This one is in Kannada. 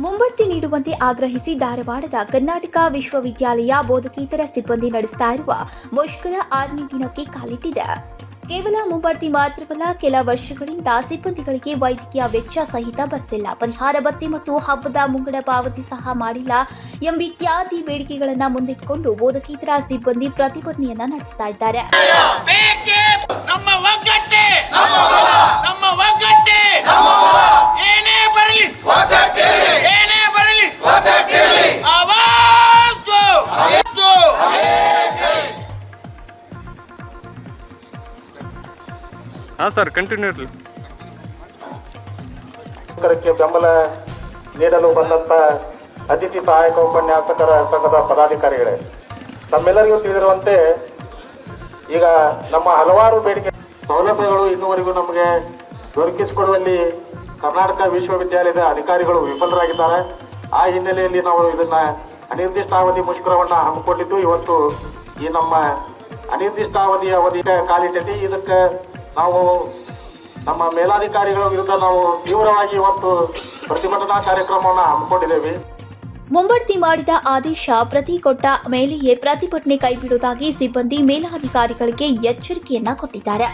ಮುಂಬಡ್ತಿ ನೀಡುವಂತೆ ಆಗ್ರಹಿಸಿ ಧಾರವಾಡದ ಕರ್ನಾಟಕ ವಿಶ್ವವಿದ್ಯಾಲಯ ಬೋಧಕೇತರ ಸಿಬ್ಬಂದಿ ನಡೆಸ್ತಾ ಇರುವ ಮುಷ್ಕರ 6ನೇ ದಿನಕ್ಕೆ ಕಾಲಿಟ್ಟಿದೆ. ಕೇವಲ ಮುಂಬಡ್ತಿ ಮಾತ್ರವಲ್ಲ, ಕೆಲ ವರ್ಷಗಳಿಂದ ಸಿಬ್ಬಂದಿಗಳಿಗೆ ವೈದ್ಯಕೀಯ ವೆಚ್ಚ ಸಹಿತ ಭರಿಸಿಲ್ಲ, ಪರಿಹಾರ ಭತ್ಯೆ ಮತ್ತು ಹಬ್ಬದ ಮುಂಗಡ ಪಾವತಿ ಸಹ ಮಾಡಿಲ್ಲ ಎಂಬಿತ್ಯಾದಿ ಬೇಡಿಕೆಗಳನ್ನು ಮುಂದಿಟ್ಟುಕೊಂಡು ಬೋಧಕೇತರ ಸಿಬ್ಬಂದಿ ಪ್ರತಿಭಟನೆಯನ್ನ ನಡೆಸ್ತಾ ಇದ್ದಾರೆ. ಸರ್, ಕಂಟಿನ್ಯೂರ್ಲಿ ಬೆಂಬಲ ನೀಡಲು ಬಂದಂತ ಅತಿಥಿ ಸಹಾಯಕ ಉಪನ್ಯಾಸಕರ ಸಂಘದ ಪದಾಧಿಕಾರಿಗಳೇ, ತಮ್ಮೆಲ್ಲರಿಗೂ ತಿಳಿದಿರುವಂತೆ ಈಗ ನಮ್ಮ ಹಲವಾರು ಬೇಡಿಕೆ ಸೌಲಭ್ಯಗಳು ಇನ್ನುವರೆಗೂ ನಮಗೆ ದೊರಕಿಸಿಕೊಡುವಲ್ಲಿ ಕರ್ನಾಟಕ ವಿಶ್ವವಿದ್ಯಾಲಯದ ಅಧಿಕಾರಿಗಳು ವಿಫಲರಾಗಿದ್ದಾರೆ. ಆ ಹಿನ್ನೆಲೆಯಲ್ಲಿ ನಾವು ಇದನ್ನ ಅನಿರ್ದಿಷ್ಟಾವಧಿ ಮುಷ್ಕರವನ್ನ ಹಮ್ಮಿಕೊಂಡಿದ್ದು ಇವತ್ತು ಈ ನಮ್ಮ ಅನಿರ್ದಿಷ್ಟಾವಧಿ ಕಾಲಿಟ್ಟೈತಿ. ಇದಕ್ಕೆ ನಾವು ನಮ್ಮ ಮೇಲಾಧಿಕಾರಿಗಳ ವಿರುದ್ಧ ನಾವು ತೀವ್ರವಾಗಿ ಇವತ್ತು ಪ್ರತಿಭಟನಾ ಕಾರ್ಯಕ್ರಮವನ್ನು ಹಮ್ಮಿಕೊಂಡಿದ್ದೇವೆ. ಮುಂಬಡ್ತಿ ಮಾಡಿದ ಆದೇಶ ಪ್ರತಿ ಕೊಟ್ಟ ಮೇಲೆಯೇ ಪ್ರತಿಭಟನೆ ಕೈಬಿಡುವುದಾಗಿ ಸಿಬ್ಬಂದಿ ಮೇಲಾಧಿಕಾರಿಗಳಿಗೆ ಎಚ್ಚರಿಕೆಯನ್ನ ಕೊಟ್ಟಿದ್ದಾರೆ.